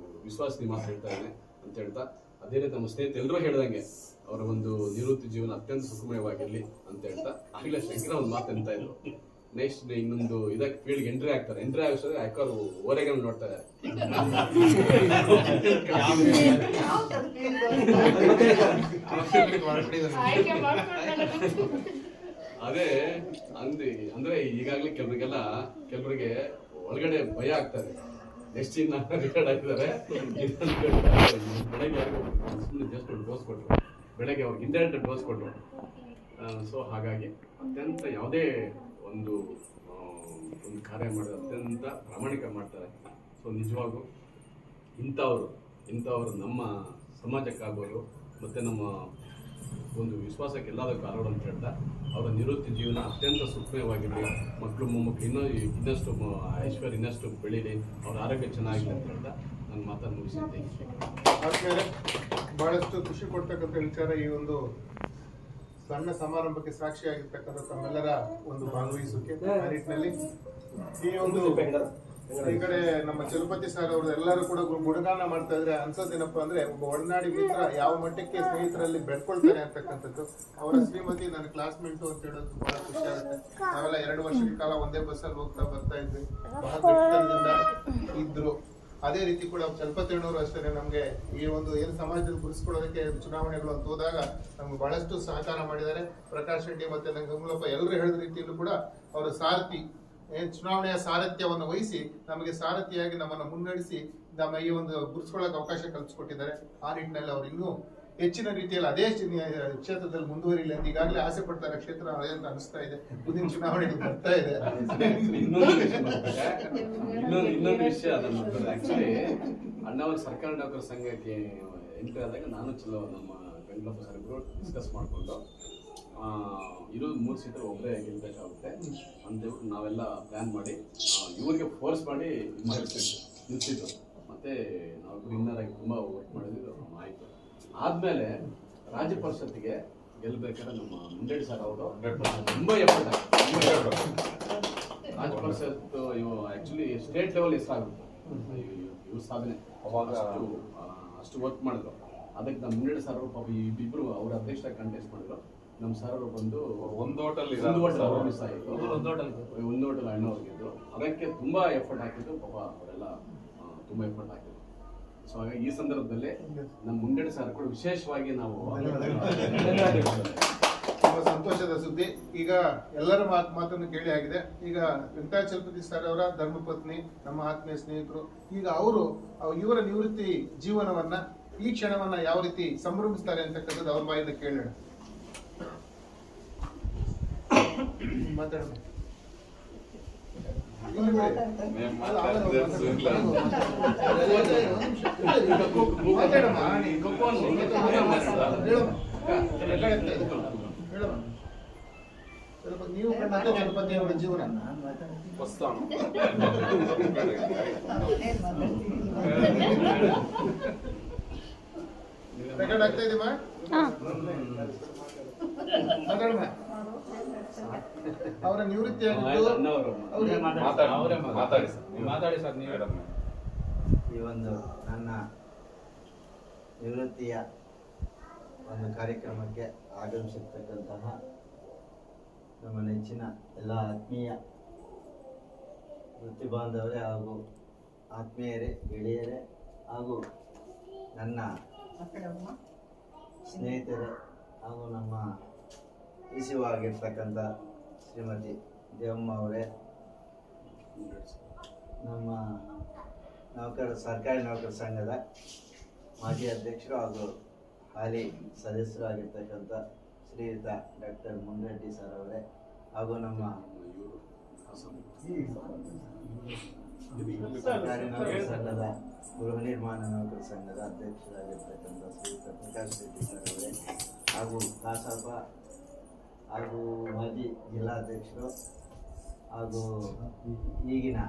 ವಿಶ್ವಾಸನಿ ಮಾತು ಹೇಳ್ತಾ ಇದ್ದೇನೆ ಅಂತ ಹೇಳ್ತಾ, ಅದೇ ರೀತಿ ನಮ್ಮ ಸ್ನೇಹಿತರು ಎಲ್ಲರೂ ಹೇಳ್ದಂಗೆ ಅವರ ಒಂದು ನಿವೃತ್ತಿ ಜೀವನ ಅತ್ಯಂತ ಸುಖಮಯವಾಗಿರ್ಲಿ ಅಂತ ಹೇಳ್ತಾ, ಆಗ್ಲೇ ಶಂಕರ ಒಂದು ಮಾತು ಅಂತ ಇದ್ರು, ನೆಕ್ಸ್ಟ್ ಇನ್ನೊಂದು ಇದಕ್ಕೆ ಫೀಲ್ಡ್ಗೆ ಎಂಟ್ರಿ ಆಗಿಸೋದ್ರೆ ಅಕ್ಕವರು ಓರೆಗಲ್ ನೋಡ್ತಾರೆ. ಅದೇ ಅಂದ್ರೆ ಈಗಾಗಲೇ ಕೆಲವರಿಗೆ ಒಳಗಡೆ ಭಯ ಆಗ್ತದೆ, ನೆಕ್ಸ್ಟ್ ಇನ್ನ ರಿಟೈರ್ಡ್ ಆಗಿದ್ದಾರೆ ಬೆಳಗ್ಗೆ ಸುಮ್ಮನೆ ಜಸ್ಟ್ ಡೋಸ್ ಕೊಟ್ಟರು, ಬೆಳಗ್ಗೆ ಅವ್ರಿಗೆ ಇಂಡೈರೆಕ್ಟ್ ಡೋಸ್ ಕೊಟ್ಟರು. ಸೊ ಹಾಗಾಗಿ ಅತ್ಯಂತ ಯಾವುದೇ ಒಂದು ಕಾರ್ಯ ಮಾಡಿದ್ರೆ ಅತ್ಯಂತ ಪ್ರಾಮಾಣಿಕ ಮಾಡ್ತಾರೆ. ಸೊ ನಿಜವಾಗೂ ಇಂಥವರು ನಮ್ಮ ಸಮಾಜಕ್ಕಾಗೋರು ಮತ್ತು ನಮ್ಮ ಒಂದು ವಿಶ್ವಾಸಕ್ಕೆ ಎಲ್ಲದಕ್ಕೂ ಆರೋಡು ಅಂತ ಹೇಳ್ತಾ, ಅವರ ನಿವೃತ್ತಿ ಜೀವನ ಅತ್ಯಂತ ಸುಖಮಯವಾಗಿರಲಿ, ಮಕ್ಕಳು ಮೊಮ್ಮಕ್ಕಳು ಇನ್ನಷ್ಟು ಐಶ್ವರ್ಯ ಇನ್ನಷ್ಟು ಬೆಳೀಲಿ, ಅವ್ರ ಆರೋಗ್ಯ ಚೆನ್ನಾಗಿಲ್ಲ ಅಂತ ಹೇಳ್ತಾ ನನ್ನ ಮಾತನ್ನು ಮುಗಿಸಿದ್ದೀನಿ. ಆದ್ಮೇಲೆ ಬಹಳಷ್ಟು ಖುಷಿ ಕೊಡ್ತಕ್ಕಂಥ ವಿಚಾರ, ಈ ಒಂದು ಸಣ್ಣ ಸಮಾರಂಭಕ್ಕೆ ಸಾಕ್ಷಿಯಾಗಿರ್ತಕ್ಕಂಥ ತಮ್ಮೆಲ್ಲರ ಒಂದು ಭಾಗವಹಿಸುವಿಕೆ ಆ ನಿಟ್ಟಿನಲ್ಲಿ ಈ ಒಂದು ಈ ಕಡೆ ನಮ್ಮ ಚಲಪತಿ ಸರ್ ಅವರು ಎಲ್ಲರೂ ಕೂಡ ಗುಣಗಾನ ಮಾಡ್ತಾ ಇದ್ರೆ ಅನ್ಸೋದೇನಪ್ಪ ಅಂದ್ರೆ, ಒಬ್ಬ ಒಡನಾಡಿ ಮಿತ್ರ ಯಾವ ಮಟ್ಟಕ್ಕೆ ಸ್ನೇಹಿತರಲ್ಲಿ ಬೆಳ್ಕೊಳ್ತಾರೆ ಅಂತಕ್ಕಂಥದ್ದು. ಅವರ ಶ್ರೀಮತಿ ನನ್ನ ಕ್ಲಾಸ್ಮೇಟು ಅಂತ ಹೇಳೋದು ಬಹಳ ಖುಷಿ ಆಗುತ್ತೆ. ನಾವೆಲ್ಲ 2 ವರ್ಷದ ಕಾಲ ಒಂದೇ ಬಸ್ಸಲ್ಲಿ ಹೋಗ್ತಾ ಬರ್ತಾ ಇದ್ವಿ, ಬಹಳ ಗಟ್ಟಿತನದಿಂದ ಇದ್ರು. ಅದೇ ರೀತಿ ಕೂಡ ಚಲಪತಿಯಣ್ಣವರು ಅಷ್ಟೇ ನಮ್ಗೆ ಈ ಒಂದು ಏನು ಸಮಾಜದಲ್ಲಿ ಗುರುಸ್ಕೊಳ್ಳೋದಕ್ಕೆ ಚುನಾವಣೆಗಳು ಅಂತ ಹೋದಾಗ ನಮ್ಗೆ ಬಹಳಷ್ಟು ಸಹಕಾರ ಮಾಡಿದ್ದಾರೆ. ಪ್ರಕಾಶ್ ರೆಡ್ಡಿ ಮತ್ತೆ ಗಂಗುಲಪ್ಪ ಎಲ್ಲರೂ ಹೇಳಿದ ರೀತಿಯಲ್ಲೂ ಕೂಡ ಅವರ ಸಾರಥಿ ಚುನಾವಣೆಯ ಸಾರಥ್ಯವನ್ನು ವಹಿಸಿ ನಮಗೆ ಸಾರಥಿಯಾಗಿ ನಮ್ಮನ್ನು ಮುನ್ನಡೆಸಿ ನಮ್ಮ ಈ ಒಂದು ಗುರುಸ್ಕೊಳ್ಳೋಕೆ ಅವಕಾಶ ಕಲ್ಪಿಸಿಕೊಟ್ಟಿದ್ದಾರೆ. ಆ ನಿಟ್ಟಿನಲ್ಲಿ ಅವರು ಇನ್ನೂ ಹೆಚ್ಚಿನ ರೀತಿಯಲ್ಲಿ ಅದೇ ಕ್ಷೇತ್ರದಲ್ಲಿ ಮುಂದುವರಿಲಿ ಅಂತ ಈಗಾಗಲೇ ಆಸೆ ಪಡ್ತಾರೆ. ಕ್ಷೇತ್ರ ಅಂತ ಅನಿಸ್ತಾ ಇದೆ, ಮುಂದಿನ ಚುನಾವಣೆಗೆ ಬರ್ತಾ ಇದೆ. ಇನ್ನೊಂದು ವಿಷಯ ಆಕ್ಚುಲಿ ಅಣ್ಣಾವರ ಸರ್ಕಾರಿ ನೌಕರ ಸಂಘಕ್ಕೆ ಎಂಟ್ರಿ ಆದಾಗ ನಾನು ನಮ್ಮ ಗಂಗಪ್ಪ ಸರ್ ಇಬ್ಬರು ಡಿಸ್ಕಸ್ ಮಾಡಿಕೊಂಡು ಇರೋದು 3 ಸೀಟರ್ ಒಬ್ಬರೇ ಗೆಲ್ಬೇಕಾಗುತ್ತೆ ಅಂತೇಳ್ಬಿಟ್ಟು ನಾವೆಲ್ಲ ಪ್ಲ್ಯಾನ್ ಮಾಡಿ ಇವ್ರಿಗೆ ಫೋರ್ಸ್ ಮಾಡಿ ನಿಲ್ಸಿದ್ದು. ಮತ್ತು ನಾವು ವಿನ್ನರ್ ಆಗಿ ತುಂಬ ವರ್ಕ್ ಮಾಡಿದ್ದು ಆಯಿತು. ಆದಮೇಲೆ ರಾಜ್ಯ ಪರಿಷತ್ತಿಗೆ ಗೆಲ್ಲಬೇಕಾದ್ರೆ ನಮ್ಮ ಮುಂಡೇಡಿ ಸರ್ ಅವರು ತುಂಬ ಎಫರ್ಟ್ ರಾಜ್ಯ ಪರಿಷತ್ ಆ್ಯಕ್ಚುಲಿ ಸ್ಟೇಟ್ ಲೆವೆಲ್ ಹೆಸರಾಗುತ್ತೆ ಇವ್ರ ಸಾಧನೆ. ಅವಾಗ ಅಷ್ಟು ವರ್ಕ್ ಮಾಡಿದ್ರು. ಅದಕ್ಕೆ ನಮ್ಮ ಮುಂಡೇಡಿ ಸರ್ ಅವರು ಪಾಪ ಇಬ್ಬರು ಅವ್ರ ಅಧ್ಯಕ್ಷರಾಗಿ ಕಂಟೆಸ್ಟ್ ಮಾಡಿದ್ರು. ನಮ್ಮ ಸರ್ ಅವರು ಬಂದು ಒಂದು ಹೋಟೆಲ್ ಮಿಸ್ ಆಯಿತು, ಒಂದು ಹೋಟೆಲ್ ಅಣ್ಣವ್ರಿಗೆ ಇದ್ರು. ಅದಕ್ಕೆ ತುಂಬ ಎಫರ್ಟ್ ಹಾಕಿದ್ದು ಪಾಪ ಅವರೆಲ್ಲ ತುಂಬ ಎಫರ್ಟ್ ಹಾಕಿದ್ರು. ಸೊ ಹಾಗಾಗಿ ಈ ಸಂದರ್ಭದಲ್ಲಿ ನಮ್ಮ ಮುಂಡೇಡಿ ಸರ್ ಕೂಡ ವಿಶೇಷವಾಗಿ ನಾವು ತುಂಬಾ ಸಂತೋಷದ ಸುದ್ದಿ. ಈಗ ಎಲ್ಲರ ಮಾತನ್ನು ಕೇಳಿ ಆಗಿದೆ. ಈಗ ವೆಂಕಟ ಚಲಪತಿ ಸರ್ ಅವರ ಧರ್ಮಪತ್ನಿ, ನಮ್ಮ ಆತ್ಮೀಯ ಸ್ನೇಹಿತರು, ಈಗ ಇವರ ನಿವೃತ್ತಿ ಜೀವನವನ್ನ, ಈ ಕ್ಷಣವನ್ನ ಯಾವ ರೀತಿ ಸಂಭ್ರಮಿಸ್ತಾರೆ ಅಂತಕ್ಕಂಥದ್ದು ಅವ್ರ ಬಾಯಿಂದ ಕೇಳೋಣ. ಮಾತಾಡೋಣ. ನೀವು ಕಂಡಂತೆ ಚಲಪತಿಯವರ ಜೀವನ ರೆಕಾರ್ಡ್ ಆಗ್ತಾ ಇದೆಯಾ? ಮಾತಾಡೋಣ. ಅವರ ನಿವೃತ್ತಿ ಮಾತಾಡಿ ಸರ್ ನೀವು. ಈ ಒಂದು ನನ್ನ ನಿವೃತ್ತಿಯ ಒಂದು ಕಾರ್ಯಕ್ರಮಕ್ಕೆ ಆಗಮಿಸಿರ್ತಕ್ಕಂತಹ ನಮ್ಮ ನೆಚ್ಚಿನ ಎಲ್ಲ ಆತ್ಮೀಯ ವೃತ್ತಿ ಬಾಂಧವರೇ ಹಾಗೂ ಆತ್ಮೀಯರೇ, ಗೆಳೆಯರೇ ಹಾಗೂ ನನ್ನ ಸ್ನೇಹಿತರೇ ಹಾಗೂ ನಮ್ಮ ಇಸಿವಾಗಿರ್ತಕ್ಕಂಥ ಶ್ರೀಮತಿ ದೇವಮ್ಮ ಅವರೇ, ನಮ್ಮ ಸರ್ಕಾರಿ ನೌಕರ ಸಂಘದ ಮಾಜಿ ಅಧ್ಯಕ್ಷರು ಹಾಗೂ ಹಾಲಿ ಸದಸ್ಯರು ಆಗಿರ್ತಕ್ಕಂಥ ಶ್ರೀಯುತ ಡಾಕ್ಟರ್ ಮುಂಡರೆಡ್ಡಿ ಸರ್ ಅವರೇ, ಹಾಗೂ ನಮ್ಮ ಸರ್ಕಾರಿ ನೌಕರ ಸಂಘದ ಗೃಹ ನಿರ್ಮಾಣ ನೌಕರ ಸಂಘದ ಅಧ್ಯಕ್ಷರಾಗಿರ್ತಕ್ಕಂಥ ಶ್ರೀಯುತ ಪ್ರಕಾಶ್ ರೆಡ್ಡಿ ಸರ್ ಅವರೇ, ಹಾಗೂ ಕಾಸಪ್ಪ ಹಾಗೂ ಮಾಜಿ ಜಿಲ್ಲಾಧ್ಯಕ್ಷರು ಹಾಗೂ ಈಗಿನ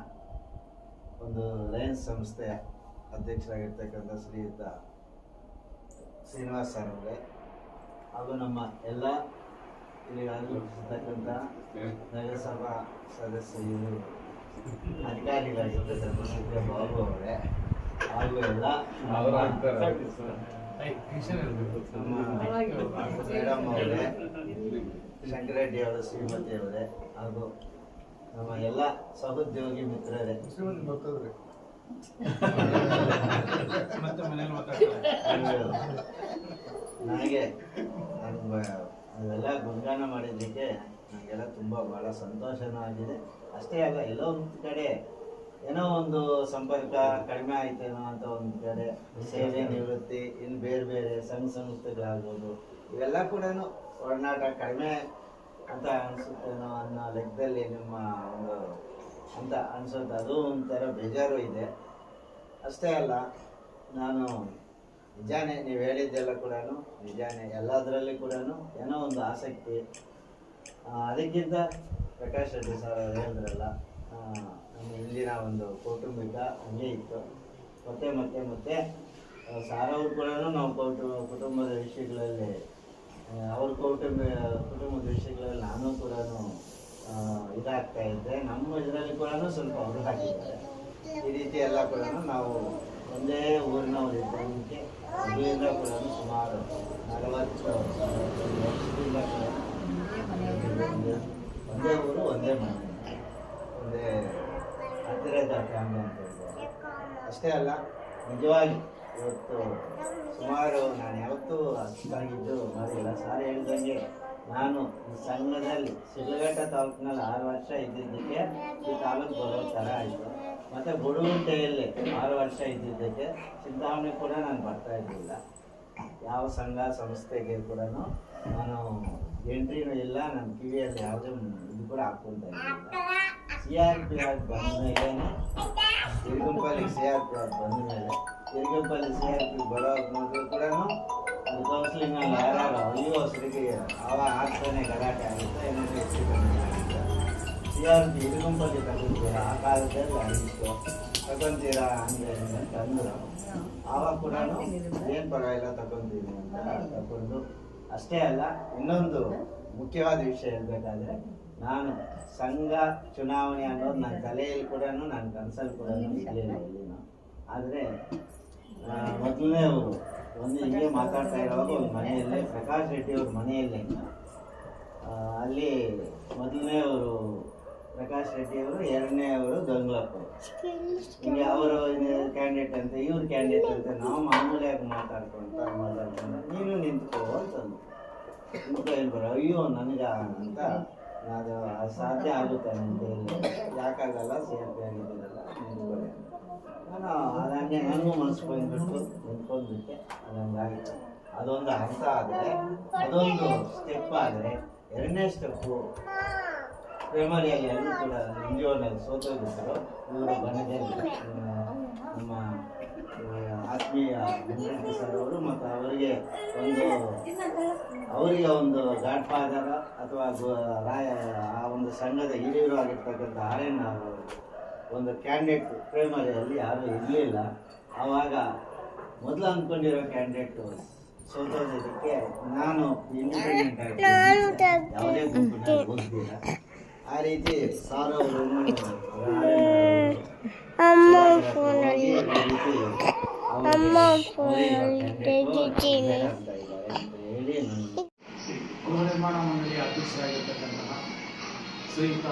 ಒಂದು ಲಯನ್ಸ್ ಸಂಸ್ಥೆಯ ಅಧ್ಯಕ್ಷರಾಗಿರ್ತಕ್ಕಂಥ ಶ್ರೀಯುತ ಶ್ರೀನಿವಾಸ್ ಸರ್ ಅವರೇ, ಹಾಗೂ ನಮ್ಮ ಎಲ್ಲ ಇಲ್ಲಿ ಆಗಮಿಸಿರ್ತಕ್ಕಂಥ ನಗರಸಭಾ ಸದಸ್ಯರು, ಅಧಿಕಾರಿಗಳಿರ್ತಕ್ಕಂಥ ಸಿದ್ಧ ಬಾಬು ಅವರೇ, ಹಾಗೂ ಎಲ್ಲ ಮೇಡಮ್ ಅವರೇ, ಶಂಕರೆಡ್ಡಿ ಅವರ ಶ್ರೀಮತಿ ಅವರೇ, ಹಾಗೂ ನಮ್ಮ ಎಲ್ಲ ಸಹೋದ್ಯೋಗಿ ಮಿತ್ರರೇ, ನನಗೆ ಅವೆಲ್ಲ ಗುಣಗಾನ ಮಾಡಿದ್ದಕ್ಕೆ ನನಗೆಲ್ಲ ತುಂಬ ಭಾಳ ಸಂತೋಷನೂ ಆಗಿದೆ. ಅಷ್ಟೇ ಅಲ್ಲ, ಎಲ್ಲೋ ಒಂದು ಕಡೆ ಏನೋ ಒಂದು ಸಂಪರ್ಕ ಕಡಿಮೆ ಆಯ್ತೇನೋ ಅಂತ ಒಂದು ಕಡೆ ಸೇವೆ ನಿವೃತ್ತಿ, ಇನ್ನು ಬೇರೆ ಬೇರೆ ಸಂಘ ಸಂಸ್ಥೆಗಳಾಗ್ಬೋದು, ಇವೆಲ್ಲ ಕೂಡ ಒಡನಾಟ ಕಡಿಮೆ ಅಂತ ಅನಿಸುತ್ತೇನೋ ಅನ್ನೋ ಲೆಕ್ಕದಲ್ಲಿ ನಿಮ್ಮ ಒಂದು ಅಂತ ಅನಿಸುತ್ತೆ. ಅದು ಒಂಥರ ಬೇಜಾರು ಇದೆ. ಅಷ್ಟೇ ಅಲ್ಲ, ನಾನು ನಿಜಾನೇ ನೀವು ಹೇಳಿದ್ದೆಲ್ಲ ಕೂಡ ನಿಜಾನೇ, ಎಲ್ಲದರಲ್ಲಿ ಕೂಡ ಏನೋ ಒಂದು ಆಸಕ್ತಿ. ಅದಕ್ಕಿಂತ ಪ್ರಕಾಶ್ ರೆಡ್ಡಿ ಸರ್ ಅವರು ಹೇಳಿದ್ರಲ್ಲ, ನಮ್ಮ ಹಿಂದಿನ ಒಂದು ಕೌಟುಂಬಿಕ ಹಂಗೆ ಇತ್ತು. ಮತ್ತೆ ಮತ್ತೆ ಮತ್ತೆ ಸಾರ್ ಅವ್ರು ಕೂಡ ನಾವು ಕುಟುಂಬದ ವಿಷಯಗಳಲ್ಲಿ, ಅವ್ರ ಕುಟುಂಬದ ವಿಷಯಗಳಲ್ಲಿ ನಾನು ಕೂಡ ಇದಾಗ್ತಾ ಇದ್ದೆ. ನಮ್ಮ ಇದರಲ್ಲಿ ಕೂಡ ಸ್ವಲ್ಪ ಅವರು ಹಾಕಿದ್ದಾರೆ. ಈ ರೀತಿ ಎಲ್ಲ ಕೂಡ ನಾವು ಒಂದೇ ಊರಿನವರು ಇದ್ದಕ್ಕೆ ಮೊದಲಿಂದ ಕೂಡ ಸುಮಾರು 40 ವರ್ಷದಿಂದ ಒಂದೇ ಊರು, ಒಂದೇ ಮನೆ, ಒಂದೇ ಹತ್ತಿರದ ಫ್ಯಾಮಿಲಿ ಅಂತ ಹೇಳ್ತಾರೆ. ಅಷ್ಟೇ ಅಲ್ಲ, ನಿಜವಾಗಿ ಇವತ್ತು ಸುಮಾರು ನಾನು ಯಾವತ್ತೂ ಅಷ್ಟಾಗಿದ್ದು ಮಾಡಿಲ್ಲ. ಸಾರ್ ಹೇಳಿದಂಗೆ ನಾನು ಈ ಸಂಘದಲ್ಲಿ ಶಿಡ್ಲಘಟ್ಟ ತಾಲೂಕಿನಲ್ಲಿ 6 ವರ್ಷ ಇದ್ದಿದ್ದಕ್ಕೆ ಈ ತಾಲೂಕು ಬರೋ ಥರ ಆಯಿತು. ಮತ್ತು ಬುಡುಗುಂಟೆಯಲ್ಲಿ 6 ವರ್ಷ ಇದ್ದಿದ್ದಕ್ಕೆ ಚಿಂತಾಮಣಿ ಕೂಡ ನಾನು ಬರ್ತಾ ಇರಲಿಲ್ಲ. ಯಾವ ಸಂಘ ಸಂಸ್ಥೆಗೆ ಕೂಡ ನಾನು ಎಂಟ್ರಿನೂ ಇಲ್ಲ, ನನ್ನ ಕಿವಿಯಲ್ಲಿ ಯಾವುದೇ ಇದು ಕೂಡ ಹಾಕ್ಕೊಂತ ಇರಲಿಲ್ಲ. CRP ಆಗಿ ಬಂದ ಮೇಲೆ ತಿರುಗಂಪಲ್ಲಿ CRP ಆಗಿ ಬಂದ ಮೇಲೆ ತಿರುಗಂಪಲ್ಲಿ CRP ಬರೋ ಮೊದಲು ಕೂಡ ಅದು ಕೌನ್ಸಿಲಿಂಗಲ್ಲಿ ಯಾರು ಅಯ್ಯೋ ಸರಿಗೆ ಅವ ಆಗ್ತಾನೆ ಗಲಾಟೆ ಆಗುತ್ತೆ, ಏನಾದರೂ ಹೆಚ್ಚು ಕಮ್ಮಿ ಆಗುತ್ತೆ. CRP ತಿರುಗಂಪಲ್ಲಿ ತಗೊಂತೀರಾ, ಆ ಕಾಲದಲ್ಲಿ ಆಗಿತ್ತು, ತಗೊಂತೀರಾ ಅಂದರೆ ಅಂತ ಅಂದರು. ಆವಾಗ ಕೂಡ ಏನು ಪರವಾಗಿಲ್ಲ ತಗೊಂತೀನಿ ಅಂತ ತಗೊಂಡು. ಅಷ್ಟೇ ಅಲ್ಲ, ಇನ್ನೊಂದು ಮುಖ್ಯವಾದ ವಿಷಯ ಹೇಳಬೇಕಾದ್ರೆ, ನಾನು ಸಂಘ ಚುನಾವಣೆ ಅನ್ನೋದು ನನ್ನ ತಲೆಯಲ್ಲಿ ಕೂಡ ನನ್ನ ಕನಸಲ್ಲಿ ಕೂಡ ಇರಲಿಲ್ಲ ಎಲ್ಲಿನೂ. ಆದರೆ ಮೊದಲನೇ ಅವರು ಒಂದು ಹಿಂಗೆ ಮಾತಾಡ್ತಾ ಇರುವಾಗ ಒಂದು ಮನೆಯಲ್ಲೇ, ಪ್ರಕಾಶ್ ರೆಡ್ಡಿ ಅವ್ರ ಮನೆಯಲ್ಲೇ, ಅಲ್ಲಿ ಮೊದಲನೇ ಅವರು ಪ್ರಕಾಶ್ ರೆಡ್ಡಿ ಅವರು, ಎರಡನೇ ಅವರು ಗಂಗ್ಲಪ್ಪ. ಹಿಂಗೆ ಅವರು ಕ್ಯಾಂಡಿಡೇಟ್ ಅಂತ, ಇವ್ರ ಕ್ಯಾಂಡಿಡೇಟ್ ಅಂತ ನಾವು ಮಾಮೂಲಿಯಾಗಿ ಮಾತಾಡ್ಕೊಂಡು ನೀನು ನಿಂತ್ಕೋ ಅಂತಂದು ಏನು ಬರೋ, ಅಯ್ಯೋ ನನಗ ಅಂತ, ಅದು ಸಾಧ್ಯ ಆಗುತ್ತೆ ಅಂತ ಹೇಳಿ, ಯಾಕಾಗಲ್ಲ CRP ಆಗಿದ್ದೀರಲ್ಲ ನಿಂತ್ಕೊಳ್ಳಿ. ನಾನು ಅದನ್ನೇ ನನಗೂ ಮನಸ್ಸು ಬಂದ್ಬಿಟ್ಟು ನಿಂತ್ಕೊಂಡ್ಬಿಟ್ಟೆ. ಅದಂಗಾಗಿತ್ತು. ಅದೊಂದು ಅರ್ಥ ಆದರೆ, ಅದೊಂದು ಸ್ಟೆಪ್ ಆದರೆ, ಎರಡನೇ ಸ್ಟೆಪ್ಪು ಪ್ರೇಮರಿಯಲ್ಲಿ ಎಲ್ಲರೂ ಕೂಡ ಇಂಜಿಯೋನಲ್ಲಿ ಸೋತೋಗಿದ್ದರು. ಇವರು ಬಣ್ಣದಲ್ಲಿ ನಮ್ಮ ಆತ್ಮೀಯ ಮುನ್ರೆಡ್ಡಿ ಸರ್ ಅವರು, ಮತ್ತು ಅವರಿಗೆ ಒಂದು ಗಾಡ್ ಫಾದರ್ ಅಥವಾ ಆ ಒಂದು ಸಂಘದ ಹಿರಿಯರು ಆಗಿರ್ತಕ್ಕಂಥ ಆರ್ಯನ್ ಅವರು ಒಂದು ಕ್ಯಾಂಡಿಡೇಟ್ ಪ್ರೈಮರಿಯಲ್ಲಿ ಯಾರೂ ಇರಲಿಲ್ಲ. ಆವಾಗ ಮೊದಲು ಅಂದ್ಕೊಂಡಿರೋ ಕ್ಯಾಂಡಿಡೇಟು ಸೋತೋದಕ್ಕೆ ನಾನು ಇಂಡಿಪೆಂಡೆಂಟ್ ಆಗಿ ಯಾವುದೇ ಗುಂಪಿನಲ್ಲಿ ಹೋಗ್ತಿಲ್ಲ. ಆ ರೀತಿ ಸಾರ್ ಅವರು ಗೃಹ ನಿರ್ಮಾಣ ಮಂಡಳಿಯ ಅಧ್ಯಕ್ಷರಾಗಿರ್ತಕ್ಕಂತಹ ಶ್ರೀಯುತ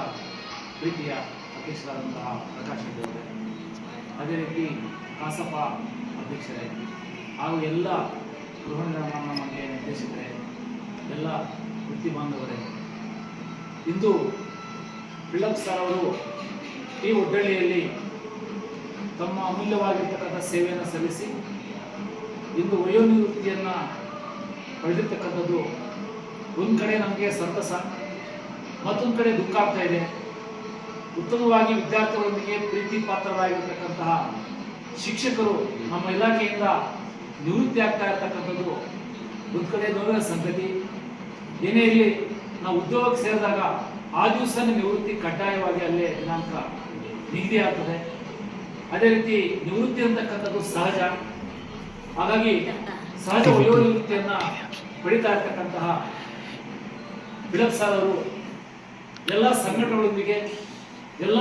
ಪ್ರೀತಿಯ ಅಧ್ಯಕ್ಷರಾದಂತಹ ಪ್ರಕಾಶ್ ರೆಡ್ಡಿ ಅವರೇ, ಅದೇ ರೀತಿ ಕಸಾಪ ಅಧ್ಯಕ್ಷರೇ, ಹಾಗೂ ಎಲ್ಲ ಗೃಹ ನಿರ್ಮಾಣ ಮಂಡಳಿಯ ನಿರ್ದೇಶಕರೇ, ಎಲ್ಲ ವೃತ್ತಿ ಬಾಂಧವರೇ, ಇಂದು ಬಿಳಪ್ ಸರ್ ಅವರು ಈ ಒಡ್ಡಳ್ಳಿಯಲ್ಲಿ ತಮ್ಮ ಅಮೂಲ್ಯವಾಗಿರ್ತಕ್ಕಂಥ ಸೇವೆಯನ್ನು ಸಲ್ಲಿಸಿ ಇಂದು ವಯೋನಿವೃತ್ತಿಯನ್ನು ಪಡೆದಿರ್ತಕ್ಕಂಥದ್ದು ಒಂದು ಕಡೆ ನಮಗೆ ಸಂತಸ, ಮತ್ತೊಂದು ಕಡೆ ದುಃಖ ಆಗ್ತಾ ಇದೆ. ಉತ್ತಮವಾಗಿ ವಿದ್ಯಾರ್ಥಿಗಳೊಂದಿಗೆ ಪ್ರೀತಿ ಪಾತ್ರರಾಗಿರ್ತಕ್ಕಂತಹ ಶಿಕ್ಷಕರು ನಮ್ಮ ಇಲಾಖೆಯಿಂದ ನಿವೃತ್ತಿ ಆಗ್ತಾ ಇರ್ತಕ್ಕಂಥದ್ದು ಒಂದು ಕಡೆ ನೋವಿನ ಸಂಗತಿ. ಏನೇ ಇರಲಿ, ನಾವು ಉದ್ಯೋಗಕ್ಕೆ ಸೇರಿದಾಗ ಆ ದಿವಸನೇ ನಿವೃತ್ತಿ ಕಡ್ಡಾಯವಾಗಿ ಅಲ್ಲೇ ದಿನಾಂಕ ನಿಗದಿ ಆಗ್ತದೆ. ಅದೇ ರೀತಿ ನಿವೃತ್ತಿ ಅಂತಕ್ಕಂಥದ್ದು ಸಹಜ. ಹಾಗಾಗಿ ಸಹಜ ವಯೋನಿವೃತ್ತಿಯನ್ನು ಪಡಿತಾ ಇರ್ತಕ್ಕಂತಹ ಬಿಳಪ್ ಸಾರ್ ಅವರು ಎಲ್ಲ ಸಂಘಟನೆಗಳೊಂದಿಗೆ ಎಲ್ಲ